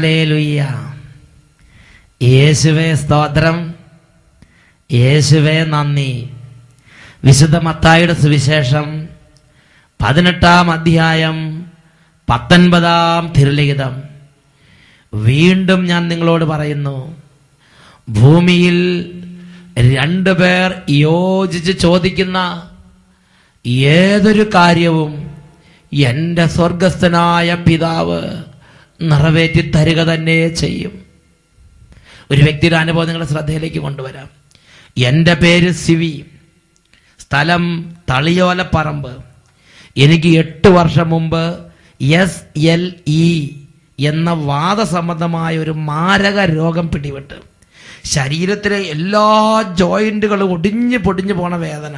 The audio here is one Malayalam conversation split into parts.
ഹല്ലേലൂയ. യേശുവേ സ്തോത്രം, യേശുവേ നന്ദി. വിശുദ്ധ മത്തായിയുടെ സുവിശേഷം 18-ാം അധ്യായം 19-ാം തിരുലിഖിതം. വീണ്ടും ഞാൻ നിങ്ങളോട് പറയുന്നു, ഭൂമിയിൽ 2 പേർ യോജിച്ച് ചോദിക്കുന്ന ഏതൊരു കാര്യവും എൻ്റെ സ്വർഗസ്ഥനായ പിതാവ് നിറവേറ്റി തരിക തന്നെ ചെയ്യും. ഒരു വ്യക്തിയുടെ അനുഭവം നിങ്ങളുടെ ശ്രദ്ധയിലേക്ക് കൊണ്ടുവരാം. എൻ്റെ പേര് സിവി, സ്ഥലം തളിയോലപ്പറമ്പ്. എനിക്ക് 8 വർഷം മുമ്പ് SLE എന്ന വാദസംബന്ധമായ ഒരു മാരക രോഗം പിടിപെട്ട് ശരീരത്തിലെ എല്ലാ ജോയിന്റുകളും ഒടിഞ്ഞു പൊടിഞ്ഞു പോണ വേദന.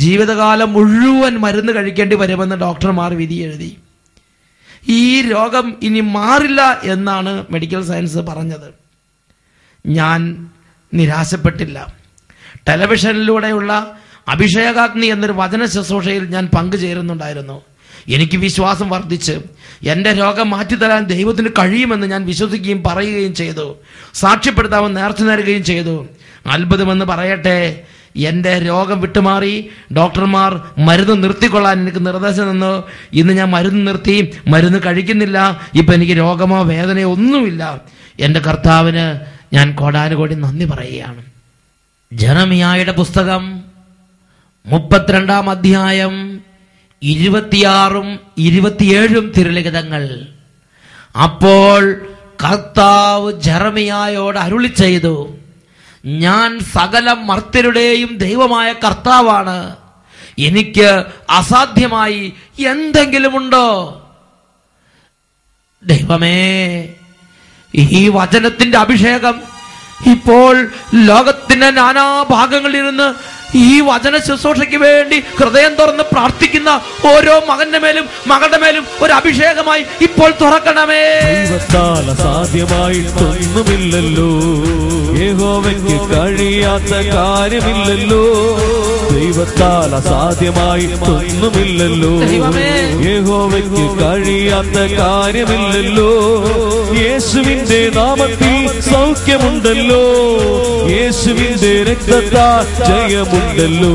ജീവിതകാലം മുഴുവൻ മരുന്ന് കഴിക്കേണ്ടി വരുമെന്ന് ഡോക്ടർമാർ വിധി എഴുതി. ഈ രോഗം ഇനി മാറില്ല എന്നാണ് മെഡിക്കൽ സയൻസ് പറഞ്ഞത്. ഞാൻ നിരാശപ്പെട്ടില്ല. ടെലിവിഷനിലൂടെയുള്ള അഭിഷേകാഗ്നി എന്നൊരു വചന ശുശ്രൂഷയിൽ ഞാൻ പങ്കുചേരുന്നുണ്ടായിരുന്നു. എനിക്ക് വിശ്വാസം വർദ്ധിച്ച് എൻ്റെ രോഗം മാറ്റിത്തരാൻ ദൈവത്തിന് കഴിയുമെന്ന് ഞാൻ വിശ്വസിക്കുകയും പറയുകയും ചെയ്തു. സാക്ഷ്യപ്പെടുത്താമെന്ന് നേർച്ച നേരുകയും ചെയ്തു. അത്ഭുതമെന്ന് പറയട്ടെ, എൻ്റെ രോഗം വിട്ടുമാറി. ഡോക്ടർമാർ മരുന്ന് നിർത്തിക്കൊള്ളാൻ എനിക്ക് നിർദ്ദേശം തന്നു. ഇന്ന് ഞാൻ മരുന്ന് നിർത്തി, മരുന്ന് കഴിക്കുന്നില്ല. ഇപ്പം എനിക്ക് രോഗമോ വേദനയോ ഒന്നുമില്ല. എൻ്റെ കർത്താവിന് ഞാൻ കോടാനുകോടി നന്ദി പറയുകയാണ്. ജെറമിയായുടെ പുസ്തകം 32-ാം അധ്യായം 26-ഉം 27-ഉം തിരുലിഖിതങ്ങൾ. അപ്പോൾ കർത്താവ് ജെറമിയായോട് അരുളി ചെയ്തു, ഞാൻ സകല മർത്യരുടെയും ദൈവമായ കർത്താവാണ്. എനിക്ക് അസാധ്യമായി എന്തെങ്കിലുമുണ്ടോ? ദൈവമേ, ഈ വചനത്തിന്റെ അഭിഷേകം ഇപ്പോൾ ലോകത്തിന്റെ നാനാഭാഗങ്ങളിൽ ഇരുന്ന് ഈ വചന ശുശ്രൂഷയ്ക്ക് വേണ്ടി ഹൃദയം തുറന്ന് പ്രാർത്ഥിക്കുന്ന ഓരോ മകന്റെ മേലും മകളുടെ മേലും ഒരു അഭിഷേകമായി ഇപ്പോൾ തുറക്കണമേ. ദൈവത്താൽ അസാധ്യമായിട്ടൊന്നുമില്ലല്ലോ, യഹോവയ്ക്ക് കഴിയാത്ത കാര്യമില്ലല്ലോ. ദൈവത്താൽ അസാധ്യമായിട്ടൊന്നുമില്ലല്ലോ, യഹോവയ്ക്ക് കഴിയാത്ത കാര്യമില്ലല്ലോ. യേശുവിന്റെ നാമത്തിൽ സൗഖ്യമുണ്ടല്ലോ, യേശുവിന്റെ രക്തത്താൽ ജയമുണ്ടല്ലോ,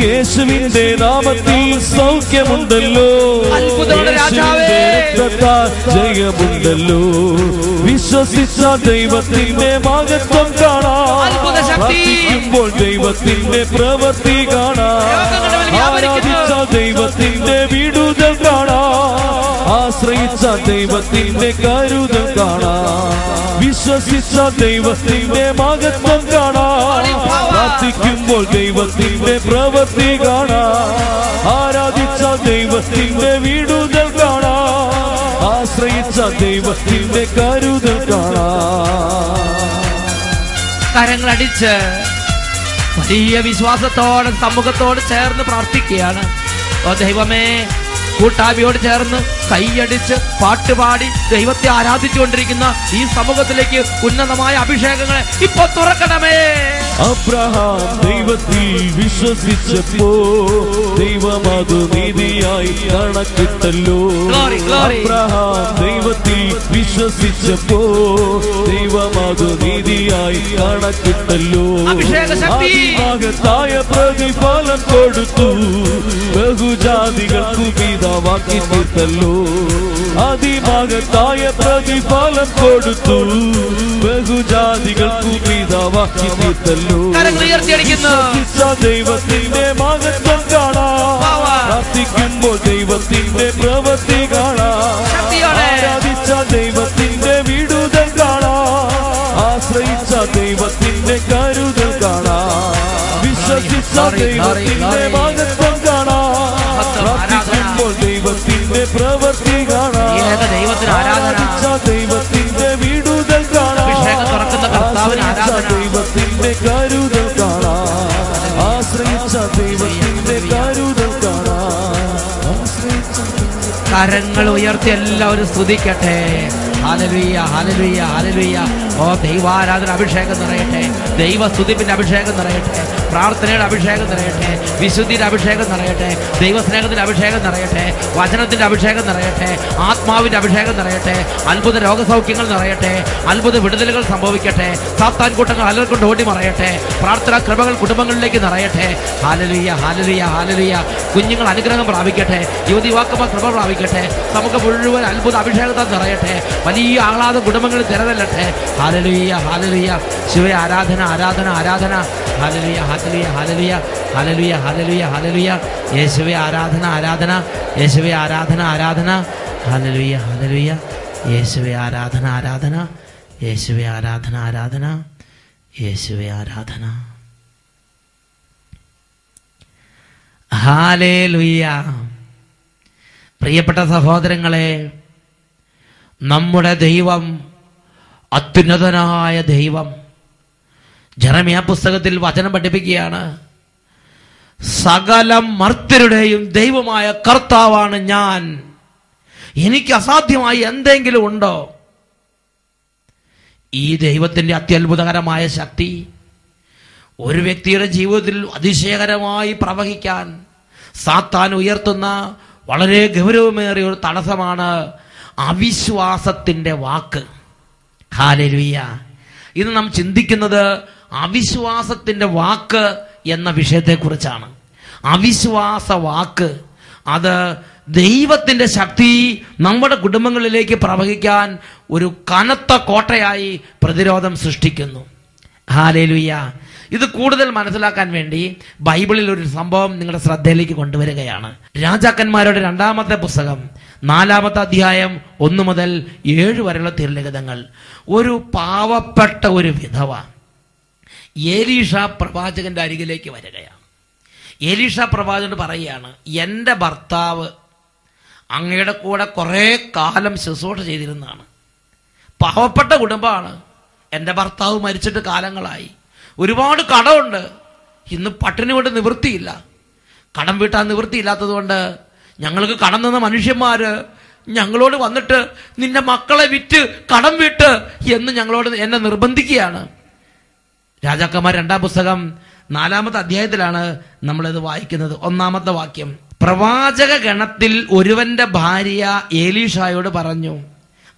യേശുവിന്റെ നാമത്തിൽ സൗഖ്യമുണ്ടല്ലോ, യേശുവിന്റെ രക്തത്താൽ ജയമുണ്ടല്ലോ. വിശ്വസിച്ച ദൈവത്തിന്റെ മഹത്വം കാണാം, പ്രാർത്ഥിക്കുമ്പോൾ ദൈവത്തിന്റെ പ്രവൃത്തി കാണാം, ആരാധിച്ച ദൈവത്തിന്റെ വിടുതൽ കാണാം, ആശ്രയിച്ച ദൈവത്തിന്റെ കരുതൽ കാണാം, വിശ്വസിച്ച ദൈവത്തിന്റെ മഹത്വം കാണാം, പ്രാർത്ഥിക്കുമ്പോൾ ദൈവത്തിന്റെ പ്രവൃത്തി കാണാം, ആരാധിച്ച ദൈവത്തിന്റെ വിടുതൽ കാണാം, ആശ്രയിച്ച ദൈവത്തിന്റെ കരുതൽ കാണാം. കരങ്ങളടിച്ച് വലിയ വിശ്വാസത്തോടെ സമൂഹത്തോട് ചേർന്ന് പ്രാർത്ഥിക്കുകയാണ്. ഓ ദൈവമേ, കൂട്ടായ്മയോട് ചേർന്ന് കൈയടിച്ച് പാട്ടുപാടി ദൈവത്തെ ആരാധിച്ചുകൊണ്ടിരിക്കുന്ന ഈ സമൂഹത്തിലേക്ക് ഉന്നതമായ അഭിഷേകങ്ങളെ ഇപ്പൊ തുറക്കണമേ. അബ്രഹാം ദൈവത്തിൽ വിശ്വസിച്ചപ്പോ ദൈവം അത് നീതിയായി കണക്കിട്ടല്ലോ. അബ്രഹാം ദൈവത്തിൽ വിശ്വസിച്ചപ്പോ ദൈവം അത് നീതിയായി കണക്കിട്ടല്ലോ. അതിമഹത്തായ പ്രതിഫലം കൊടുത്തു, ബഹുജാതികൾക്കു പിതാവാക്കി തീർത്തല്ലോ. അതിമഹത്തായ പ്രതിഫലം കൊടുത്തു, ബഹുജാതികൾക്കു പിതാവാക്കി തീർത്തല്ലോ. ദൈവത്തിന്റെ മഹത്വം കാണാം, പ്രാർത്ഥിക്കുമ്പോൾ ദൈവത്തിന്റെ പ്രവൃത്തി കാണാം, ആരാധിച്ച ദൈവത്തിന്റെ വിടുതൽ കാണാം, ആശ്രയിച്ച ദൈവത്തിന്റെ കരുതൽ കാണാം, വിശ്വസിച്ച ദൈവത്തിന്റെ മഹത്വം കാണാം, പ്രാർത്ഥിക്കുമ്പോൾ ദൈവത്തിന്റെ പ്രവൃത്തി കാണാം, ആരാധിച്ച ദൈവത്തിന്റെ വിടുതൽ കാണാം, ദൈവത്തിന്റെ കരുതൽ കാണാം, ആശ്രയിച്ച ദൈവത്തിന്റെ കരുതൽ കാണാം. കരങ്ങൾ ഉയർത്തി എല്ലാവരും സ്തുതിക്കട്ടെ. Hallelujah, hallelujah, hallelujah. ഓ ദൈവാരാധന അഭിഷേകം നിറയട്ടെ, ദൈവസ്തുതിപ്പിന്റെ അഭിഷേകം നിറയട്ടെ. പ്രാർത്ഥനയുടെ അഭിഷേകം നിറയട്ടെ, വിശുദ്ധിയുടെ അഭിഷേകം നിറയട്ടെ, ദൈവസ്നേഹത്തിന്റെ അഭിഷേകം നിറയട്ടെ, വചനത്തിന്റെ അഭിഷേകം നിറയട്ടെ, ആത്മാവിന്റെ അഭിഷേകം നിറയട്ടെ, അത്ഭുത രോഗസൗഖ്യങ്ങൾ നിറയട്ടെ, അത്ഭുത വിടുതലുകൾ സംഭവിക്കട്ടെ, സാത്താൻ കൂട്ടങ്ങൾ അലർക്കൊണ്ട് ഓടി മറയട്ടെ, പ്രാർത്ഥനാ കൃപകൾ കുടുംബങ്ങളിലേക്ക് നിറയട്ടെ. Hallelujah, hallelujah, hallelujah. കുഞ്ഞുങ്ങൾ അനുഗ്രഹം പ്രാപിക്കട്ടെ, യുവതിവാക്കന്മാർ കൃപ പ്രാപിക്കട്ടെ, നമുക്ക് മുഴുവൻ അത്ഭുത അഭിഷേകത്താൽ നിറയട്ടെ, വലിയ ആഹ്ലാദ കുടുംബങ്ങളിൽ തിരതല്ലട്ടെ. Hallelujah, hallelujah. ശിവ ആരാധന, ആരാധന, ആരാധന. Hallelujah, hallelujah, hallelujah, hallelujah, hallelujah, hallelujah. യേശുവേ ആരാധന, ആരാധന. യേശുവേ ആരാധന, ആരാധന. Hallelujah, hallelujah. യേശുവേ ആരാധന, ആരാധന. യേശുവേ ആരാധന, ആരാധന. യേശുവേ ആരാധന. ഹല്ലേലൂയ. പ്രിയപ്പെട്ട സഹോദരങ്ങളെ, നമ്മുടെ ദൈവം അത്യുന്നതനായ ദൈവം. ജെറമ്യാ പുസ്തകത്തിൽ വചനം പഠിപ്പിക്കുകയാണ്, സകല മർത്യരുടെയും ദൈവമായ കർത്താവാണ് ഞാൻ, എനിക്ക് അസാധ്യമായി എന്തെങ്കിലും ഉണ്ടോ? ഈ ദൈവത്തിന്റെ അത്യത്ഭുതകരമായ ശക്തി ഒരു വ്യക്തിയുടെ ജീവിതത്തിൽ അതിശയകരമായി പ്രവഹിക്കാൻ സാത്താൻ ഉയർത്തുന്ന വളരെ ഗൗരവമേറിയ ഒരു തടസ്സമാണ് അവിശ്വാസത്തിന്റെ വാക്ക്. ഹല്ലേലൂയ. ഇന്ന് നാം ചിന്തിക്കുന്നത് അവിശ്വാസത്തിന്റെ വാക്ക് എന്ന വിഷയത്തെക്കുറിച്ചാണ്. അവിശ്വാസ വാക്ക് അത് ദൈവത്തിന്റെ ശക്തി നമ്മുടെ കുടുംബങ്ങളിലേക്ക് പ്രവഹിക്കാൻ ഒരു കനത്ത കോട്ടയായി പ്രതിരോധം സൃഷ്ടിക്കുന്നു. ഹല്ലേലൂയ. ഇത് കൂടുതൽ മനസ്സിലാക്കാൻ വേണ്ടി ബൈബിളിൽ ഒരു സംഭവം നിങ്ങളുടെ ശ്രദ്ധയിലേക്ക് കൊണ്ടുവരികയാണ്. രാജാക്കന്മാരുടെ 2-ാമത്തെ പുസ്തകം 4-ാമത്തെ അധ്യായം 1 മുതൽ 7 വരെയുള്ള തിരുലിഖിതങ്ങൾ. ഒരു പാവപ്പെട്ട ഒരു വിധവ എലീഷ പ്രവാചകന്റെ അരികിലേക്ക് വരികയാണ്. എലീഷ പ്രവാചകൻ പറയുകയാണ്, എൻ്റെ ഭർത്താവ് അങ്ങയുടെ കൂടെ കുറെ കാലം ശുശ്രൂഷ ചെയ്തിരുന്നതാണ്. പാവപ്പെട്ട കുടുംബമാണ്. എൻ്റെ ഭർത്താവ് മരിച്ചിട്ട് കാലങ്ങളായി. ഒരുപാട് കടമുണ്ട്. ഇന്ന് പട്ടിണി കൊണ്ട് നിവൃത്തിയില്ല. കടം വീട്ടാൻ നിവൃത്തിയില്ലാത്തത് കൊണ്ട് ഞങ്ങൾക്ക് കടം തന്ന മനുഷ്യന്മാര് ഞങ്ങളോട് വന്നിട്ട് നിന്റെ മക്കളെ വിറ്റ് കടം വീട്ട് എന്ന് എന്നെ നിർബന്ധിക്കുകയാണ്. രാജാക്കന്മാർ 2-ാം പുസ്തകം 4-ാമത്തെ അധ്യായത്തിലാണ് നമ്മളിത് വായിക്കുന്നത്. 1-ാമത്തെ വാക്യം, പ്രവാചക ഗണത്തിൽ ഒരുവന്റെ ഭാര്യ എലീഷായോട് പറഞ്ഞു,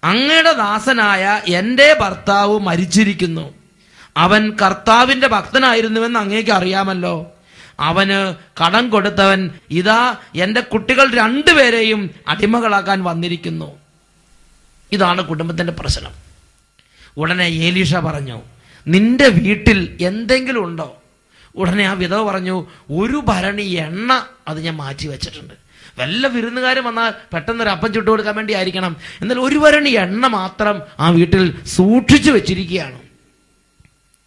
അങ്ങയുടെ ദാസനായ എൻ്റെ ഭർത്താവ് മരിച്ചിരിക്കുന്നു. അവൻ കർത്താവിന്റെ ഭക്തനായിരുന്നുവെന്ന് അങ്ങേക്ക് അറിയാമല്ലോ. അവന് കടം കൊടുത്തവൻ ഇതാ എൻ്റെ കുട്ടികൾ 2 പേരെയും അടിമകളാക്കാൻ വന്നിരിക്കുന്നു. ഇതാണ് കുടുംബത്തിന്റെ പ്രശ്നം. ഉടനെ എലീഷ പറഞ്ഞു, നിന്റെ വീട്ടിൽ എന്തെങ്കിലും ഉണ്ടോ? ഉടനെ ആ വിധവ പറഞ്ഞു, ഒരു ഭരണി എണ്ണ അത് ഞാൻ മാറ്റി വെച്ചിട്ടുണ്ട്. വല്ല വിരുന്നുകാരും വന്നാൽ പെട്ടെന്നൊരു അപ്പം ചുട്ടു കൊടുക്കാൻ വേണ്ടി ആയിരിക്കണം. എന്നാൽ ഒരു ഭരണി എണ്ണ മാത്രം ആ വീട്ടിൽ സൂക്ഷിച്ചു വെച്ചിരിക്കുകയാണ്.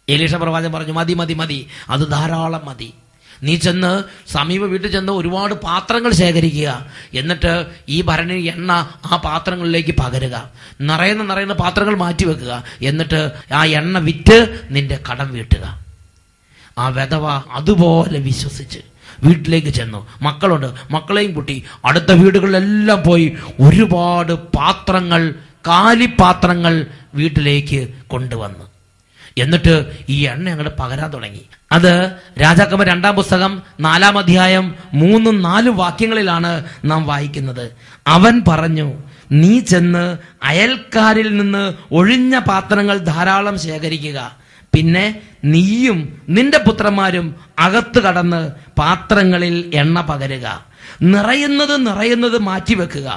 എലീഷ പ്രവാചകൻ പറഞ്ഞു, മതി മതി മതി, അത് ധാരാളം മതി. നീ ചെന്ന് സമീപ വീട്ടിൽ ചെന്ന് ഒരുപാട് പാത്രങ്ങൾ ശേഖരിക്കുക. എന്നിട്ട് ഈ ഭരണി എണ്ണ ആ പാത്രങ്ങളിലേക്ക് പകരുക. നിറയുന്ന പാത്രങ്ങൾ മാറ്റി വെക്കുക. എന്നിട്ട് ആ എണ്ണ വിറ്റ് നിന്റെ കടം വീട്ടുക. ആ വിധവ അതുപോലെ വിശ്വസിച്ച് വീട്ടിലേക്ക് ചെന്നു. മക്കളുണ്ട്, മക്കളെയും കൂട്ടി അടുത്ത വീടുകളിലെല്ലാം പോയി ഒരുപാട് പാത്രങ്ങൾ, കാലിപ്പാത്രങ്ങൾ വീട്ടിലേക്ക് കൊണ്ടുവന്നു. എന്നിട്ട് ഈ എണ്ണ അങ്ങോട്ട് പകരാൻ തുടങ്ങി. അത് രാജാക്കന്മാർ 2-ാം പുസ്തകം 4-ാം അധ്യായം 3-4 വാക്യങ്ങളിലാണ് നാം വായിക്കുന്നത്. അവൻ പറഞ്ഞു, നീ ചെന്ന് അയൽക്കാരിൽ നിന്ന് ഒഴിഞ്ഞ പാത്രങ്ങൾ ധാരാളം ശേഖരിക്കുക. പിന്നെ നീയും നിന്റെ പുത്രന്മാരും അകത്ത് കടന്ന് പാത്രങ്ങളിൽ എണ്ണ പകരുക. നിറയുന്നത് മാറ്റിവെക്കുക.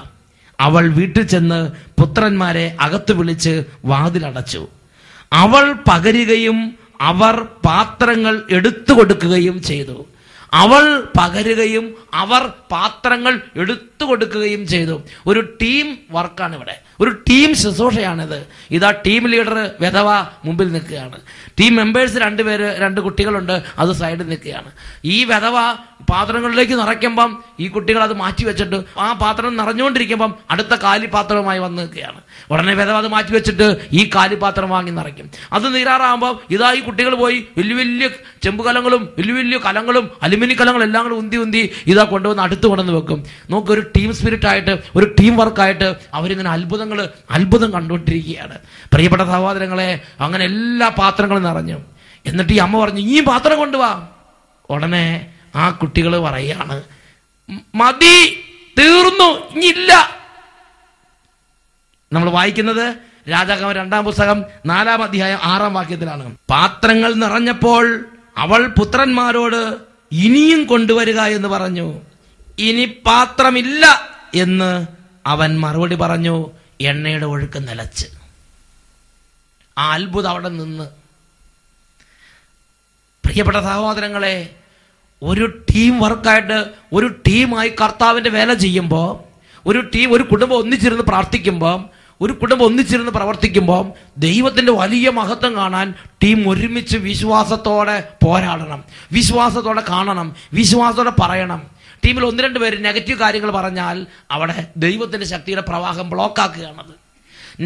അവൾ വീട്ടിൽ ചെന്ന് പുത്രന്മാരെ അകത്ത് വിളിച്ച് വാതിലടച്ചു. അവൾ പകരുകയും അവർ പാത്രങ്ങൾ എടുത്തു കൊടുക്കുകയും ചെയ്തു. അവൾ പകരുകയും അവർ പാത്രങ്ങൾ എടുത്തു കൊടുക്കുകയും ചെയ്തു. ഒരു ടീം വർക്കാണ് ഇവിടെ, ഒരു ടീം ശുശ്രൂഷയാണിത്. ഇതാ ടീം ലീഡർ വിധവ മുമ്പിൽ നിൽക്കുകയാണ്. ടീം മെമ്പേഴ്സ് 2 പേര്, 2 കുട്ടികളുണ്ട്, അത് സൈഡിൽ നിൽക്കുകയാണ്. ഈ വിധവ പാത്രങ്ങളിലേക്ക് നിറയ്ക്കുമ്പം ഈ കുട്ടികൾ അത് മാറ്റി വെച്ചിട്ട് ആ പാത്രം നിറഞ്ഞുകൊണ്ടിരിക്കുമ്പം അടുത്ത കാലിപാത്രവുമായി വന്ന് നിൽക്കുകയാണ്. ഉടനെ വിധവ അത് മാറ്റി വെച്ചിട്ട് ഈ കാലിപാത്രം വാങ്ങി നിറയ്ക്കും. അത് നീരാറാകുമ്പോൾ ഇതാ ഈ കുട്ടികൾ പോയി വലിയ വലിയ ചെമ്പുകലങ്ങളും വലിയ വലിയ കലങ്ങളും അലുമിനിയം കലങ്ങളും എല്ലാം കൂടെ ഉന്തി ഇതാ കൊണ്ടുവന്ന് അടുത്ത് കൊണ്ടുവന്ന് വെക്കും. നമുക്കൊരു ടീം സ്പിരിറ്റ് ആയിട്ട്, ഒരു ടീം വർക്കായിട്ട് അവരിങ്ങനെ അത്ഭുതം കണ്ടുകൊണ്ടിരിക്കുകയാണ്. പ്രിയപ്പെട്ട സഹോദരങ്ങളെ, അങ്ങനെ എല്ലാ പാത്രങ്ങളും നിറഞ്ഞു. എന്നിട്ട് ഈ അമ്മ പറഞ്ഞു, ഈ പാത്രം കൊണ്ടുവാ. ഉടനെ ആ കുട്ടികൾ പറയാണ്, മതി, തീർന്നു, ഇനിയില്ല. നമ്മൾ വായിക്കുന്നത് രാജാക്കന്മാർ 2-ാം പുസ്തകം 4-ാം അധ്യായം 6-ാം വാക്യത്തിലാണ്. പാത്രങ്ങൾ നിറഞ്ഞപ്പോൾ അവൾ പുത്രന്മാരോട് ഇനിയും കൊണ്ടുവരിക എന്ന് പറഞ്ഞു. ഇനി പാത്രമില്ല എന്ന് അവൻ മറുപടി പറഞ്ഞു. എണ്ണയുടെ ഒഴുക്ക് നിലച്ച്. ആ അത്ഭുതം അവിടെ നിന്ന്. പ്രിയപ്പെട്ട സഹോദരങ്ങളെ, ഒരു ടീം വർക്കായിട്ട്, ഒരു ടീമായി കർത്താവിന്റെ വേല ചെയ്യുമ്പോൾ, ഒരു കുടുംബം ഒന്നിച്ചിരുന്ന് പ്രാർത്ഥിക്കുമ്പോൾ, ഒരു കുടുംബം ഒന്നിച്ചിരുന്ന് പ്രവർത്തിക്കുമ്പോൾ ദൈവത്തിന്റെ വലിയ മഹത്വം കാണാൻ ടീം ഒരുമിച്ച് വിശ്വാസത്തോടെ പോരാടണം, വിശ്വാസത്തോടെ കാണണം, വിശ്വാസത്തോടെ പറയണം. ടീമിൽ 1-2 പേര് നെഗറ്റീവ് കാര്യങ്ങൾ പറഞ്ഞാൽ അവിടെ ദൈവത്തിന്റെ ശക്തിയുടെ പ്രവാഹം ബ്ലോക്കാക്കുകയാണത്.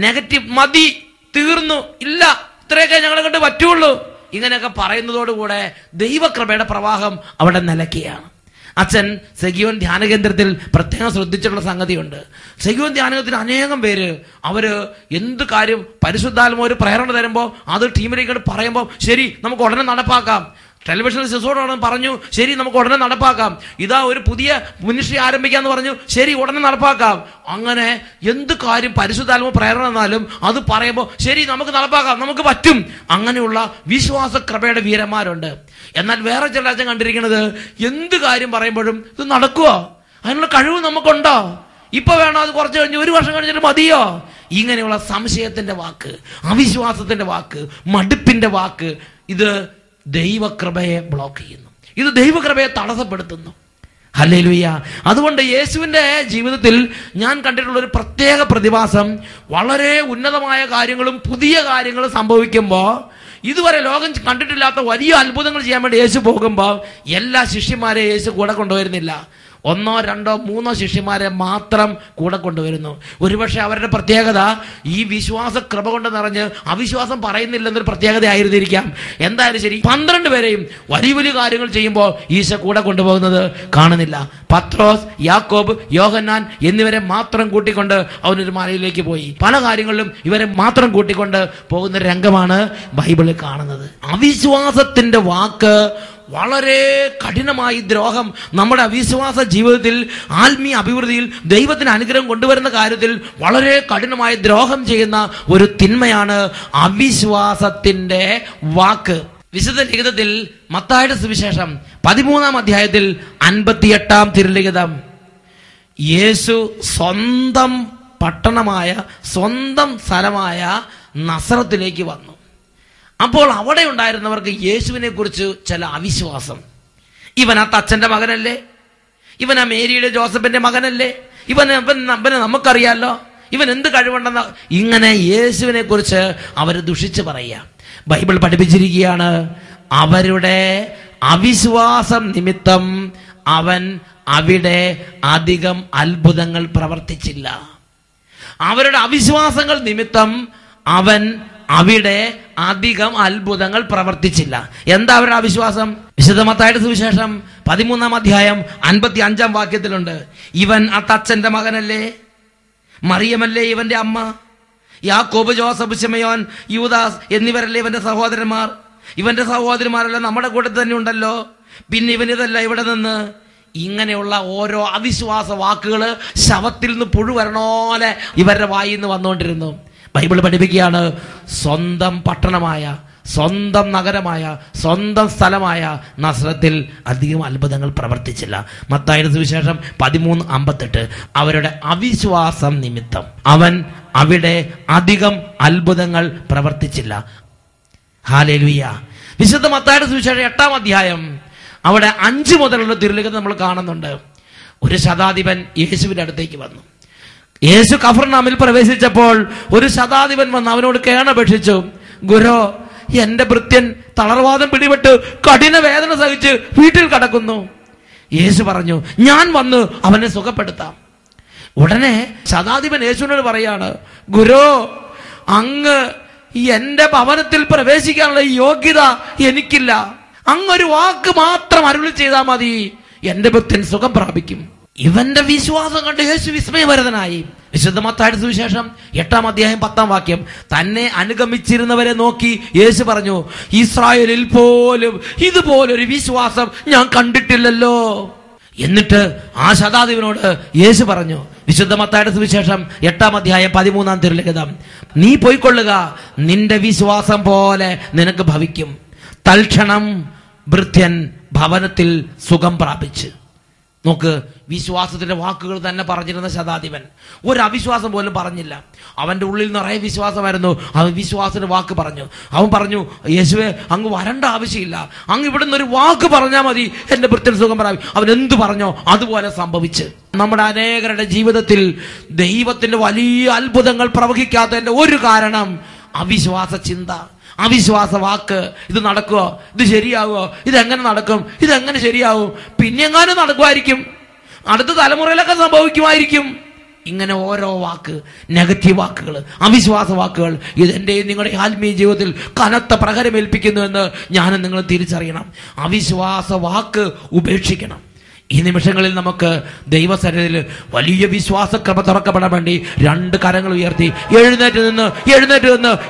നെഗറ്റീവ്, മതി, തീർന്നു, ഇല്ല, ഇത്രയൊക്കെ ഞങ്ങളെ കൊണ്ട് പറ്റുള്ളൂ, ഇങ്ങനെയൊക്കെ പറയുന്നതോടുകൂടെ ദൈവകൃപയുടെ പ്രവാഹം അവിടെ നിലയ്ക്കുകയാണ്. അച്ഛൻ സെഗിയോൻ ധ്യാന കേന്ദ്രത്തിൽ പ്രത്യേകം ശ്രദ്ധിച്ചിട്ടുള്ള സംഗതിയുണ്ട്. സെഗിയോൻ ധ്യാനകേന്ദ്രത്തിൽ അനേകം പേര് അവര് എന്ത് കാര്യം പരിശുദ്ധാത്മാവ് ഒരു പ്രേരണ തരുമ്പോൾ അത് ടീമിലേക്ക് പറയുമ്പോൾ ശരി നമുക്ക് ഉടനെ നടപ്പാക്കാം. ടെലിവിഷനിൽ ശിശുവോട് പറഞ്ഞു, ശരി നമുക്ക് ഉടനെ നടപ്പാക്കാം. ഇതാ ഒരു പുതിയ മിനിസ്ട്രി ആരംഭിക്കാന്ന് പറഞ്ഞു, ശരി ഉടനെ നടപ്പാക്കാം. അങ്ങനെ എന്ത് കാര്യം പരിശുദ്ധാത്മാവ് പ്രേരണ തന്നാലും അത് പറയുമ്പോൾ ശരി നമുക്ക് നടപ്പാക്കാം, നമുക്ക് പറ്റും. അങ്ങനെയുള്ള വിശ്വാസ കൃപയുടെ വീരന്മാരുണ്ട്. എന്നാൽ വേറെ ചില അച്ഛൻ കണ്ടിരിക്കുന്നത് എന്ത് കാര്യം പറയുമ്പോഴും ഇത് നടക്കുവോ, അതിനുള്ള കഴിവ് നമുക്കുണ്ടോ, ഇപ്പൊ വേണോ, അത് കുറച്ച് കഴിഞ്ഞ് 1 വർഷം കഴിഞ്ഞിട്ട് മതിയോ, ഇങ്ങനെയുള്ള സംശയത്തിന്റെ വാക്ക്, അവിശ്വാസത്തിന്റെ വാക്ക്, മടുപ്പിന്റെ വാക്ക്, ഇത് ദൈവകൃപയെ ബ്ലോക്ക് ചെയ്യുന്നു, ഇത് ദൈവകൃപയെ തടസ്സപ്പെടുത്തുന്നു. ഹല്ലേലൂയ. അതുകൊണ്ട് യേശുവിന്റെ ജീവിതത്തിൽ ഞാൻ കണ്ടിട്ടുള്ള ഒരു പ്രത്യേക പ്രതിഭാസം, വളരെ ഉന്നതമായ കാര്യങ്ങളും പുതിയ കാര്യങ്ങളും സംഭവിക്കുമ്പോൾ, ഇതുവരെ ലോകം കണ്ടിട്ടില്ലാത്ത വലിയ അത്ഭുതങ്ങൾ ചെയ്യാൻ വേണ്ടി യേശു പോകുമ്പോൾ എല്ലാ ശിഷ്യന്മാരെ യേശു കൂടെ കൊണ്ടുവരുന്നില്ല. 1, 2, 3 ശിഷ്യന്മാരെ മാത്രം കൂടെ കൊണ്ടുവരുന്നു. ഒരുപക്ഷെ അവരുടെ പ്രത്യേകത ഈ വിശ്വാസ കൃപ കൊണ്ട് നിറഞ്ഞ് അവിശ്വാസം പറയുന്നില്ലെന്നൊരു പ്രത്യേകത ആയിരുന്നിരിക്കാം. എന്തായാലും ശരി, 12 പേരെയും വലിയ വലിയ കാര്യങ്ങൾ ചെയ്യുമ്പോൾ ഈശോ കൂടെ കൊണ്ടുപോകുന്നത് കാണുന്നില്ല. പത്രോസ്, യാക്കോബ്, യോഹന്നാൻ എന്നിവരെ മാത്രം കൂട്ടിക്കൊണ്ട് അവനൊരു മലയിലേക്ക് പോയി. പല കാര്യങ്ങളിലും ഇവരെ മാത്രം കൂട്ടിക്കൊണ്ട് പോകുന്ന രംഗമാണ് ബൈബിളിൽ കാണുന്നത്. അവിശ്വാസത്തിന്റെ വാക്ക്, വളരെ കഠിനമായി ദ്രോഹം നമ്മുടെ അവിശ്വാസ ജീവിതത്തിൽ, ആത്മീയ അഭിവൃദ്ധിയിൽ, ദൈവത്തിന് അനുഗ്രഹം കൊണ്ടുവരുന്ന കാര്യത്തിൽ വളരെ കഠിനമായി ദ്രോഹം ചെയ്യുന്ന ഒരു തിന്മയാണ് അവിശ്വാസത്തിന്റെ വാക്ക്. വിശുദ്ധ ലിഖിതത്തിൽ മത്തായിയുടെ സുവിശേഷം 13-ാം അധ്യായത്തിൽ 58-ാം തിരുലിഖിതം, യേശു സ്വന്തം പട്ടണമായ, സ്വന്തം സ്ഥലമായ നസറത്തിലേക്ക് വന്നു. അപ്പോൾ അവിടെ ഉണ്ടായിരുന്നവർക്ക് യേശുവിനെ കുറിച്ച് ചില അവിശ്വാസം. ഇവൻ ആ തച്ചന്റെ മകനല്ലേ, ഇവൻ ആ മേരിയുടെ ജോസഫിന്റെ മകനല്ലേ, ഇവനെ നമുക്കറിയാലോ, ഇവൻ എന്ത് കഴിവുണ്ടെന്ന, ഇങ്ങനെ യേശുവിനെ കുറിച്ച് അവർ ദുഷിച്ച് പറയുക. ബൈബിൾ പഠിപ്പിച്ചിരിക്കുകയാണ്, അവരുടെ അവിശ്വാസം നിമിത്തം അവൻ അവിടെ അധികം അത്ഭുതങ്ങൾ പ്രവർത്തിച്ചില്ല. അവരുടെ അവിശ്വാസങ്ങൾ നിമിത്തം അവൻ അവിടെ അധികം അത്ഭുതങ്ങൾ പ്രവർത്തിച്ചില്ല. എന്താ അവരുടെ അവിശ്വാസം? വിശുദ്ധ മത്തായിയുടെ സുവിശേഷം 13-ാം അധ്യായം 55-ാം വാക്യത്തിലുണ്ട്, ഇവൻ ആ തച്ചന്റെ മകനല്ലേ, മറിയമല്ലേ ഇവന്റെ അമ്മ, യാക്കോബ്, ജോസഫ്, ശിമയോൻ, യൂദാസ് എന്നിവരല്ലേ ഇവന്റെ സഹോദരന്മാർ, ഇവന്റെ സഹോദരിമാരെല്ലാം നമ്മുടെ കൂട്ടത്തിൽ തന്നെ ഉണ്ടല്ലോ, പിന്നെ ഇവൻ ഇതല്ല ഇവിടെ നിന്ന്. ഇങ്ങനെയുള്ള ഓരോ അവിശ്വാസ വാക്കുകള് ശവത്തിൽ നിന്ന് പുഴു വരണോലെ ഇവരുടെ വായിൽ നിന്ന് വന്നുകൊണ്ടിരുന്നു. ബൈബിൾ പഠിപ്പിക്കുകയാണ്, സ്വന്തം പട്ടണമായ, സ്വന്തം നഗരമായ, സ്വന്തം സ്ഥലമായ നസ്രത്തിൽ അധികം അത്ഭുതങ്ങൾ പ്രവർത്തിച്ചില്ല. മത്തായിയുടെ സുവിശേഷം 13:58, അവരുടെ അവിശ്വാസം നിമിത്തം അവൻ അവിടെ അധികം അത്ഭുതങ്ങൾ പ്രവർത്തിച്ചില്ല. ഹല്ലേലൂയ. വിശുദ്ധ മത്തായിയുടെ സുവിശേഷം 8-ാം അധ്യായം, അവിടെ 5 മുതലുള്ള തിരുലിഖിതം നമ്മൾ കാണുന്നുണ്ട്. ഒരു ശതാധിപൻ യേശുവിന്റെ അടുത്തേക്ക് വന്നു. യേശു കഫർനഹൂമിൽ പ്രവേശിച്ചപ്പോൾ ഒരു ശതാധിപൻ വന്ന് അവനോട് കേണപേക്ഷിച്ചു, ഗുരോ, എന്റെ ഭൃത്യൻ തളർവാദം പിടിപെട്ട് കഠിന വേദന സഹിച്ച് വീട്ടിൽ കിടക്കുന്നു. യേശു പറഞ്ഞു, ഞാൻ വന്ന് അവനെ സുഖപ്പെടുത്താം. ഉടനെ ശതാധിപൻ യേശുവിനോട് പറയാണ്, ഗുരോ, അങ്ങ് എന്റെ ഭവനത്തിൽ പ്രവേശിക്കാനുള്ള യോഗ്യത എനിക്കില്ല. അങ്ങൊരു വാക്ക് മാത്രം അരുളി ചെയ്താൽ മതി, എന്റെ ഭക്തൻ സുഖം പ്രാപിക്കും. ഇവന്റെ വിശ്വാസം കണ്ട് യേശു വിസ്മയഭരിതനായി. വിശുദ്ധ മത്തായിയുടെ സുവിശേഷം 8-ാം അധ്യായം 10-ാം വാക്യം, തന്നെ അനുഗമിച്ചിരുന്നവരെ നോക്കി യേശു പറഞ്ഞു, ഇസ്രായേലിൽ പോലും ഇതുപോലൊരു വിശ്വാസം ഞാൻ കണ്ടിട്ടില്ലല്ലോ. എന്നിട്ട് ആ ശതാധിപനോട് യേശു പറഞ്ഞു, വിശുദ്ധ മത്തായിയുടെ സുവിശേഷം 8-ാം അധ്യായം 13-ാം തിരുലിഖിതം, നീ പോയിക്കൊള്ളുക, നിന്റെ വിശ്വാസം പോലെ നിനക്ക് ഭവിക്കും. തൽക്ഷണം ഭൃത്യൻ ഭവനത്തിൽ സുഖം പ്രാപിച്ച്. നോക്ക്, വിശ്വാസത്തിന്റെ വാക്കുകൾ തന്നെ പറഞ്ഞിരുന്ന ശതാധിപൻ ഒരു അവിശ്വാസം പോലും പറഞ്ഞില്ല. അവന്റെ ഉള്ളിൽ നിറയെ വിശ്വാസമായിരുന്നു. അവൻ വിശ്വാസത്തിന്റെ വാക്ക് പറഞ്ഞു. അവൻ പറഞ്ഞു, യേശുവേ, അങ്ങ് വരേണ്ട ആവശ്യമില്ല, അങ്ങ് ഇവിടുന്ന് ഒരു വാക്ക് പറഞ്ഞാൽ മതി, എന്റെ ഭൃത്യൻ സുഖം പ്രാപിക്കും. അവൻ എന്ത് പറഞ്ഞോ അതുപോലെ സംഭവിച്ച്. നമ്മുടെ അനേകരുടെ ജീവിതത്തിൽ ദൈവത്തിന്റെ വലിയ അത്ഭുതങ്ങൾ പ്രവഹിക്കാത്തതിന്റെ ഒരു കാരണം അവിശ്വാസ ചിന്ത, അവിശ്വാസ വാക്ക്. ഇത് നടക്കുമോ, ഇത് ശരിയാവുമോ, ഇതെങ്ങനെ നടക്കും, ഇതെങ്ങനെ ശരിയാവും, പിന്നെ എങ്ങാനും നടക്കുമായിരിക്കും, അടുത്ത തലമുറയിലൊക്കെ സംഭവിക്കുമായിരിക്കും. ഇങ്ങനെ ഓരോ വാക്ക്, നെഗറ്റീവ് വാക്കുകൾ, അവിശ്വാസ വാക്കുകൾ ഇതെന്റെയും നിങ്ങളുടെ ആത്മീയ ജീവിതത്തിൽ കനത്ത പ്രഹരമേൽപ്പിക്കുന്നു എന്ന് ഞാനും നിങ്ങൾ തിരിച്ചറിയണം. അവിശ്വാസ വാക്ക് ഉപേക്ഷിക്കണം. ഈ നിമിഷങ്ങളിൽ നമുക്ക് ദൈവസന്നിധിയിൽ വലിയ വിശ്വാസക്രമ തുറക്കപ്പെടാൻ വേണ്ടി 2 കരങ്ങൾ ഉയർത്തി എഴുന്നേറ്റ് നിന്ന്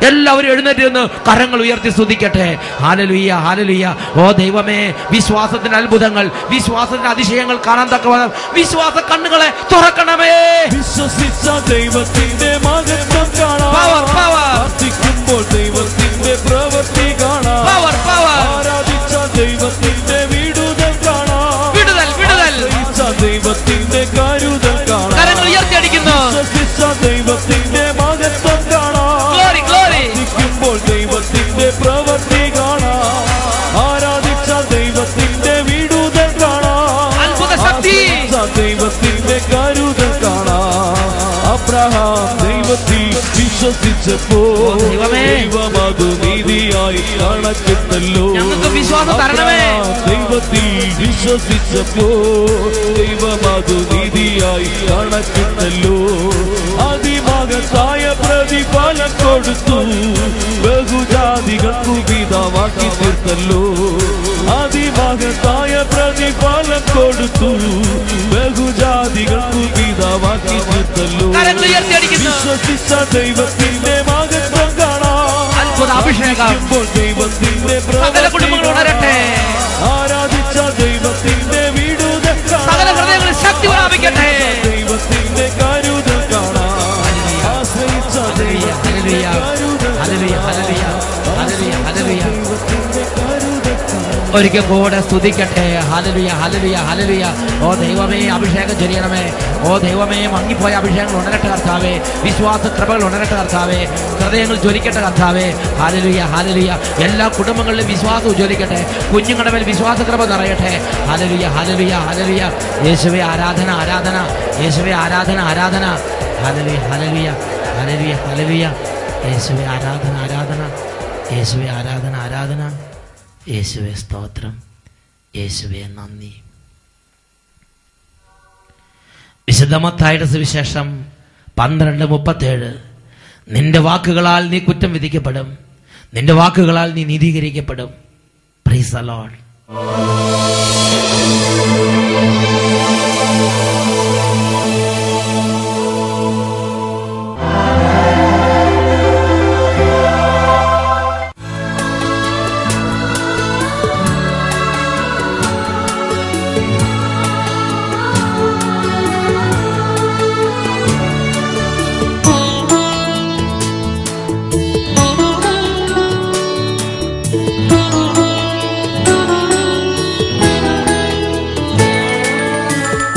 എല്ലാവരും എഴുന്നേറ്റ് നിന്ന് കരങ്ങൾ ഉയർത്തി സ്തുതിക്കട്ടെ. Hallelujah, hallelujah. ഓ ദൈവമേ, വിശ്വാസത്തിന്റെ അത്ഭുതങ്ങൾ, വിശ്വാസത്തിന്റെ അതിശയങ്ങൾ കാണാൻ തക്കവണ്ണം വിശ്വാസ കണ്ണുകളെ തുറക്കണമേ. വിശ്വസിച്ച ദൈവത്തിന്റെ മഹത്വം കാണാം, പ്രാർത്ഥിക്കുമ്പോൾ ദൈവത്തിന്റെ പ്രവൃത്തി കാണാം, ആരാധിച്ച ദൈവത്തിന്റെ വിടുതൽ കാണാം, ദൈവത്തിന്റെ കരുതൽ കാണാം, വിശ്വസിച്ച ദൈവത്തിന്റെ മഹത്വം കാണാം, പ്രാർത്ഥിക്കുമ്പോൾ ദൈവത്തിന്റെ പ്രവൃത്തി കാണാം, ആരാധിച്ച ദൈവത്തിന്റെ വിടുതൽ കാണാം, ദൈവത്തിന്റെ കരുതൽ കാണാം. അബ്രഹാം ദൈവത്തിൽ വിശ്വസിച്ചപ്പോൾ ദൈവമതു നീതിയായി കണക്കിട്ടല്ലോ. ദൈവത്തിൽ വിശ്വസിച്ചപ്പോൾ ദൈവമതു നീതിയായി കണക്കിട്ടല്ലോ. അതിമഹത്തായ പ്രതിഫലം കൊടുത്തു, ബഹുജാതികൾക്കു പിതാവാക്കി തീർത്തല്ലോ. അതിമഹത്തായ പ്രതിഫലം കൊടുത്തു, ബഹുജാതികൾക്കു പിതാവാക്കി തീർത്തല്ലോ. വിശ്വസിച്ച ദൈവത്തിന്റെ മഹത്വം കാണാം, അഭിഷേകിക്കുമ്പോൾ ദൈവത്തിന്റെ പ്രവൃത്തി കാണാം, ആരാധിച്ച ദൈവത്തിന്റെ വിടുതൽ കാണാം, ശക്തി പ്രാപിക്കട്ടെ, ദൈവത്തിന്റെ കരുതൽ കാണാം, ആശ്രയിച്ച ദൈവത്തിന്റെ കരുതൽ ഒരിക്കൽ കൂടെ സ്തുതിക്കട്ടെ. Hallelujah, hallelujah, hallelujah. ഓ ദൈവമേ, അഭിഷേകം ചൊരിയണമേ. ഓ ദൈവമേ, മങ്ങിപ്പോയ അഭിഷേകങ്ങൾ ഉണരട്ടെ കർത്താവേ, വിശ്വാസ കൃപകൾ ഉണരട്ടെ കർത്താവേ, ഹൃദയങ്ങൾ ജ്വലിക്കട്ടെ കർത്താവേ. Hallelujah, hallelujah. എല്ലാ കുടുംബങ്ങളിലും വിശ്വാസം ജ്വലിക്കട്ടെ, കുഞ്ഞുങ്ങളുടെ മേൽ വിശ്വാസ കൃപ നിറയട്ടെ. Hallelujah, hallelujah, hallelujah. യേശുവേ ആരാധന, ആരാധന. യേശുവേ ആരാധന, ആരാധന. Hallelujah, hallelujah, hallelujah, hallelujah. യേശുവേ ആരാധന, ആരാധന. യേശുവേ ആരാധന, ആരാധന. യേശുവേ സ്തോത്രം, യേശുവേ നന്ദി. വിശുദ്ധ മത്തായിയുടെ സുവിശേഷം 12:37, നിന്റെ വാക്കുകളാൽ നീ കുറ്റം വിധിക്കപ്പെടും, നിന്റെ വാക്കുകളാൽ നീ നീതീകരിക്കപ്പെടും. Praise the lord.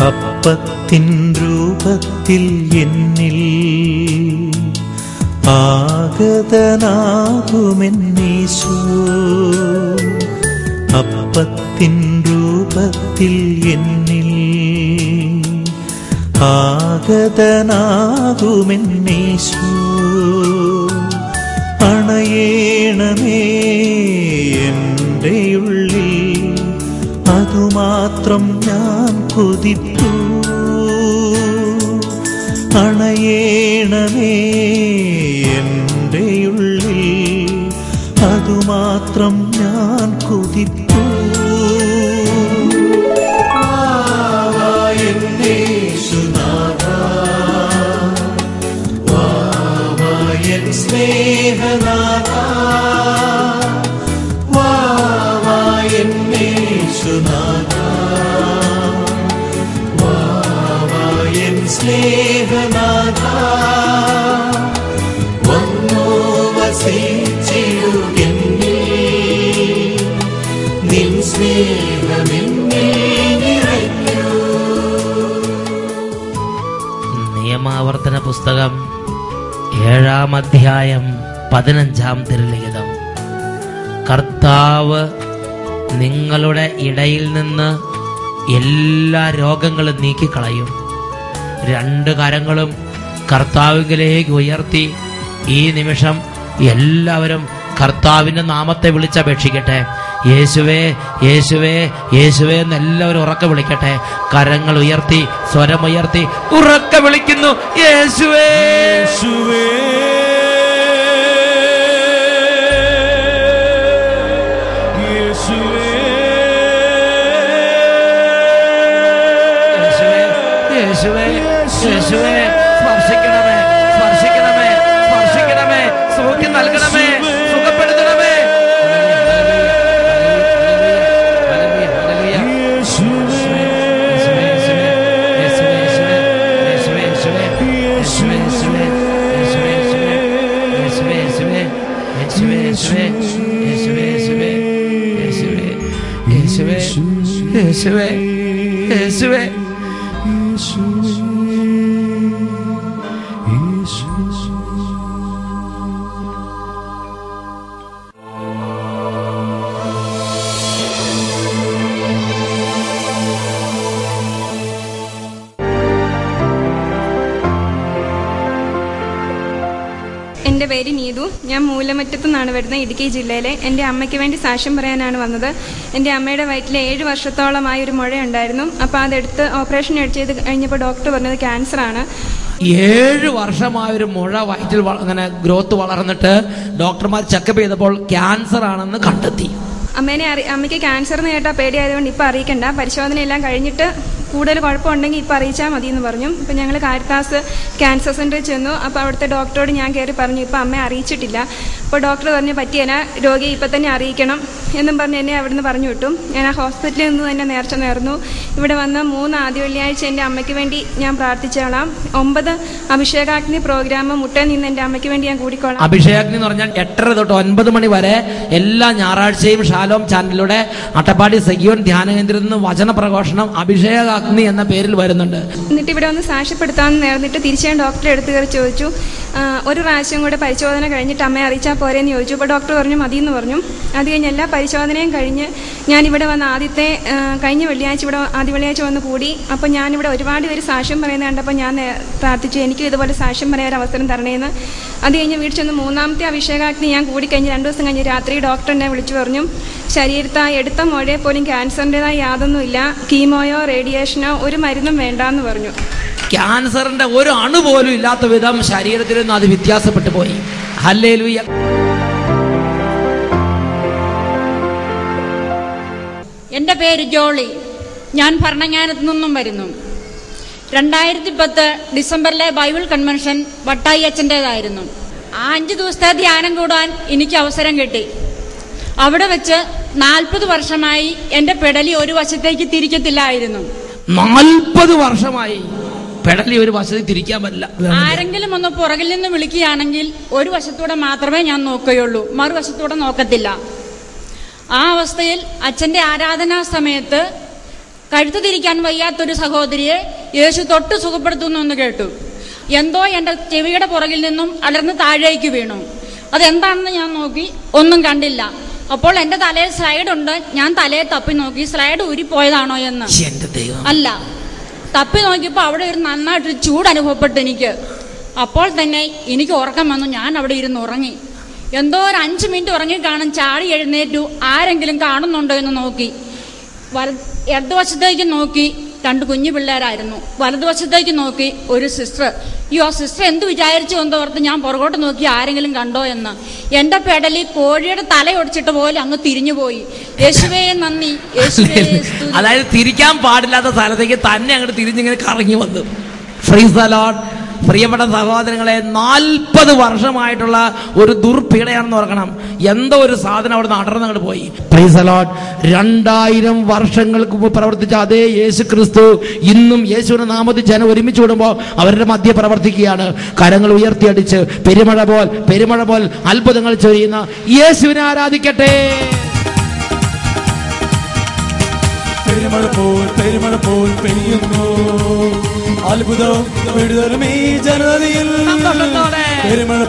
അപ്പത്തിൻ രൂപത്തിൽ എന്നിൽ ആഗതനാകുമെന്നീശോ, അപ്പത്തിൻ രൂപത്തിൽ എന്നിൽ ആഗതനാകുമെന്നീശോ. അണയേണമേ എൻ്റെ ഉള്ളിൽ, അതുമാത്രം ഞാൻ കൊതിപ്പൂ. അണയേണമേ എൻ്റെ ഉള്ളിൽ, അതുമാത്രം ഞാൻ കൊതിപ്പൂ. സ്നേഹനാഥ വാ വാ എൻ യേശുനാഥ വാ വാ എൻ സ്നേഹനാഥ വന്നു വസിച്ചിടുകെന്നിൽ നിൻ സ്നേഹമെന്നിൽ നിറയ്ക്കൂ. നിയമാവർത്തന പുസ്തകം 7-ാം അധ്യായം 15-ാം തിരുലിഖിതം. കർത്താവ് നിങ്ങളുടെ ഇടയിൽ നിന്ന് എല്ലാ രോഗങ്ങളും നീക്കിക്കളയും. 2 കരങ്ങളും കർത്താവിലേക്ക് ഉയർത്തി ഈ നിമിഷം എല്ലാവരും കർത്താവിന്റെ നാമത്തെ വിളിച്ചപേക്ഷിക്കട്ടെ. യേശുവേ യേശുവേ യേശുവേ എന്ന് എല്ലാവരും ഉറക്കെ വിളിക്കട്ടെ. കരങ്ങൾ ഉയർത്തി സ്വരമുയർത്തി ഉറക്കെ വിളിക്കുന്നു, യേശുവേ യേശുവേ യേശുവേ യേശുവേ യേശുവേ സ്പർശിക്കണമേ സ്പർശിക്കണമേ സ്പർശിക്കണമേ സൗഖ്യം നൽകണമേ സുഖപ്പെടുത്തണമേ. യേശുവേ യേശുവേ എൻ്റെ പേര് നീതു. ഞാൻ മൂലമറ്റത്തു നിന്നാണ് വരുന്നത്, ഇടുക്കി ജില്ലയിലെ. എൻ്റെ അമ്മയ്ക്ക് വേണ്ടി സാക്ഷ്യം പറയാനാണ് വന്നത്. എൻ്റെ അമ്മയുടെ വയറ്റിൽ 7 വർഷത്തോളമായി ഒരു മുഴയുണ്ടായിരുന്നു. അപ്പോൾ അതെടുത്ത് ഓപ്പറേഷൻ ചെയ്ത് കഴിഞ്ഞപ്പോൾ ഡോക്ടർ പറഞ്ഞത് ക്യാൻസറാണ്. 7 വർഷമായൊരു മുഴ വയറ്റിൽ അങ്ങനെ ഗ്രോത്ത് വളർന്നിട്ട് ഡോക്ടർമാർ ചെക്കപ്പ് ചെയ്തപ്പോൾ ക്യാൻസർ ആണെന്ന് കണ്ടെത്തി. അമ്മയ്ക്ക് ക്യാൻസർ എന്ന് കേട്ടാൽ പേടിയായതുകൊണ്ട് ഇപ്പം അറിയിക്കണ്ട, പരിശോധനയെല്ലാം കഴിഞ്ഞിട്ട് കൂടുതൽ കുഴപ്പമുണ്ടെങ്കിൽ ഇപ്പം അറിയിച്ചാൽ മതി എന്ന് പറഞ്ഞു. ഇപ്പം ഞങ്ങൾ കാരിത്താസ് ക്യാൻസർ സെൻ്ററിൽ ചെന്നു. അപ്പോൾ അവിടുത്തെ ഡോക്ടറോട് ഞാൻ കയറി പറഞ്ഞു, ഇപ്പം അമ്മയെ അറിയിച്ചിട്ടില്ല. അപ്പോൾ ഡോക്ടർ പറഞ്ഞു പറ്റിയല്ല, രോഗിയെ ഇപ്പം തന്നെ അറിയിക്കണം എന്നും പറഞ്ഞ് എന്നെ അവിടുന്ന് പറഞ്ഞു വിട്ടു. ഞാൻ ആ ഹോസ്പിറ്റലിൽ നിന്ന് തന്നെ നേർച്ച നേർന്നു. ഇവിടെ വന്ന് 3 ആദ്യ വെള്ളിയാഴ്ച എൻ്റെ അമ്മയ്ക്ക് വേണ്ടി ഞാൻ പ്രാർത്ഥിച്ചോളാം. 9 അഭിഷേകാഗ്നി പ്രോഗ്രാം മുട്ടയിൽ നിന്ന് എൻ്റെ അമ്മയ്ക്ക് വേണ്ടി ഞാൻ കൂടിക്കോളാം. അഭിഷേകാഗ്നി എന്ന് പറഞ്ഞാൽ 8:30 തൊട്ട് 9 മണി വരെ എല്ലാ ഞായറാഴ്ചയും ഷാലോം ചാനലിലൂടെ അട്ടപ്പാടി സഖിയോൻ ധ്യാന കേന്ദ്രത്തിൽ നിന്ന് വചന പ്രഘോഷണം അഭിഷേകാഗ്നി എന്ന പേരിൽ വരുന്നുണ്ട്. എന്നിട്ട് ഇവിടെ ഒന്ന് സാക്ഷ്യപ്പെടുത്താമെന്ന് നേർന്നിട്ട് തിരിച്ച് ഞാൻ ഡോക്ടറെ അടുത്ത് കയറി ചോദിച്ചു, ഒരു പ്രാവശ്യം കൂടെ പരിശോധന കഴിഞ്ഞിട്ട് അമ്മയെ അറിയിച്ചാൽ പോരെന്ന് ചോദിച്ചു. അപ്പോൾ ഡോക്ടർ പറഞ്ഞു മതിയെന്ന് പറഞ്ഞു. അത് കഴിഞ്ഞ് എല്ലാ പരിശോധനയും കഴിഞ്ഞ് ഞാനിവിടെ വന്ന് കഴിഞ്ഞ വെള്ളിയാഴ്ച ഇവിടെ ആദ്യ വെള്ളിയാഴ്ച വന്ന് കൂടി. അപ്പോൾ ഞാനിവിടെ ഒരുപാട് പേര് സാക്ഷ്യം പറയുന്നത് കണ്ടപ്പോൾ ഞാൻ പ്രാർത്ഥിച്ചു, എനിക്കും ഇതുപോലെ സാക്ഷ്യം പറയാൻ ഒരു അവസരം തരണേന്ന്. അത് കഴിഞ്ഞ് വീട്ടിൽ ചെന്ന് 3ാമത്തെ അഭിഷേകാഗ്നി ഞാൻ കൂടിക്കഴിഞ്ഞ് 2 ദിവസം കഴിഞ്ഞ് രാത്രി ഡോക്ടർ എന്നെ വിളിച്ചു പറഞ്ഞു, ശരീരത്തായി എടുത്ത മുഴയെ പോലും ക്യാൻസറിൻ്റെതായ യാതൊന്നുമില്ല, കീമോയോ റേഡിയേഷനോ ഒരു മരുന്നും വേണ്ടാന്ന് പറഞ്ഞു. ക്യാൻസറിന്റെ ഒരു അണു പോലും ഇല്ലാത്ത വിധം ശരീരത്തിൽ നിന്ന് അത് വ്യത്യാസപ്പെട്ടു പോയി. ഹല്ലേലൂയ. എൻ്റെ പേര് ജോളി. ഞാൻ ഭരണങ്ങാനത്തു നിന്നും വരുന്നു. 2010 ഡിസംബറിലെ ബൈബിൾ കൺവെൻഷൻ വട്ടായി അച്ഛൻ്റെതായിരുന്നു. ആ 5 ദിവസത്തെ ധ്യാനം കൂടാൻ എനിക്ക് അവസരം കിട്ടി. അവിടെ വെച്ച് 40 വർഷമായി എൻ്റെ പെടലി ഒരു വശത്തേക്ക് തിരിക്കത്തില്ലായിരുന്നു. 40 വർഷമായി പെടലി ഒരു വശത്തേക്ക് തിരിക്കാൻ പറ്റില്ല. ആരെങ്കിലും ഒന്ന് പുറകിൽ നിന്ന് വിളിക്കുകയാണെങ്കിൽ ഒരു വശത്തൂടെ മാത്രമേ ഞാൻ നോക്കുകയുള്ളൂ, മറുവശത്തൂടെ നോക്കത്തില്ല. ആ അവസ്ഥയിൽ അച്ഛൻ്റെ ആരാധനാ സമയത്ത് കഴുത്ത് തിരിക്കാൻ വയ്യാത്തൊരു സഹോദരിയെ യേശു തൊട്ട് സുഖപ്പെടുത്തുന്നു എന്ന് കേട്ടു. എന്തോ എൻ്റെ ചെവിയുടെ പുറകിൽ നിന്നും അലർന്ന് താഴേക്ക് വീണു. അതെന്താണെന്ന് ഞാൻ നോക്കി, ഒന്നും കണ്ടില്ല. അപ്പോൾ എൻ്റെ തലയിൽ സ്ലൈഡ് ഉണ്ട്. ഞാൻ തലയെ തപ്പി നോക്കി, സ്ലൈഡ് ഊരിപ്പോയതാണോ എന്ന്. അല്ല, തപ്പി നോക്കിയപ്പോൾ അവിടെ ഒരു നന്നായിട്ട് ചൂട് അനുഭവപ്പെട്ടു എനിക്ക്. അപ്പോൾ തന്നെ എനിക്ക് ഉറക്കം വന്നു. ഞാൻ അവിടെ ഇരുന്ന് ഉറങ്ങി. എന്തോ ഒരു 5 മിനിറ്റ് ഉറങ്ങി കാണും. ചാടി എഴുന്നേറ്റു. ആരെങ്കിലും കാണുന്നുണ്ടോ എന്ന് നോക്കി. ഇടതുവശത്തേക്ക് നോക്കി, 2 കുഞ്ഞു പിള്ളേരായിരുന്നു. വലതുവശത്തേക്ക് നോക്കി, ഒരു സിസ്റ്റർ. ആ സിസ്റ്റർ എന്ത് വിചാരിച്ചു എന്തോർത്ത് ഞാൻ പുറകോട്ട് നോക്കി, ആരെങ്കിലും കണ്ടോ എന്ന്. എൻ്റെ പെടലി കോഴിയുടെ തല ഒടിച്ചിട്ട് പോലെ അങ്ങ് തിരിഞ്ഞുപോയി. യേശുവേ നന്ദി, യേശുവേ. അതായത് തിരിക്കാൻ പാടില്ലാത്ത സ്ഥലത്തേക്ക് തന്നെ അങ്ങോട്ട് തിരിഞ്ഞിങ്ങനെ കറങ്ങി വന്നു. Price the Lord. പ്രിയപ്പെട്ട സഹോദരങ്ങളെ, 40 വർഷമായിട്ടുള്ള ഒരു ദുർപീഡയാണെന്ന് ഓർക്കണം. എന്തോ ഒരു സാധനം അവിടെ നടന്നങ്ങോട്ട് പോയി. Price the Lord. 2000 വർഷങ്ങൾക്ക് മുമ്പ് പ്രവർത്തിച്ച അതേ യേശു ക്രിസ്തു ഇന്നും യേശുവിന്റെ നാമത്തിൽ ജനം ഒരുമിച്ച് കൂടുമ്പോൾ അവരുടെ മധ്യ പ്രവർത്തിക്കുകയാണ്. കരങ്ങൾ ഉയർത്തിയടിച്ച് പെരുമഴ പോൽ അത്ഭുതങ്ങൾ ചൊരിയുന്ന യേശുവിനെ ആരാധിക്കട്ടെ. പെരുമഴ പോൽ പെയ്യുന്നു, അത്ഭുതം വിടുതലും ഈ ജനതയിൽ. പെരുമഴ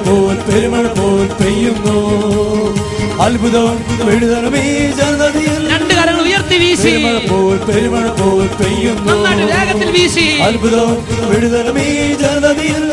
പോൽ പെയ്യുന്നു, അത്ഭുതം വിടുതലും ഈ ജനതയിൽ. രണ്ട് കരങ്ങൾ ഉയർത്തി വീശി. പെരുമഴ പോൽ പെയ്യുന്നു, വേഗത്തിൽ വീശി. അത്ഭുതം വിടുതലും ഈ ജനതയിൽ.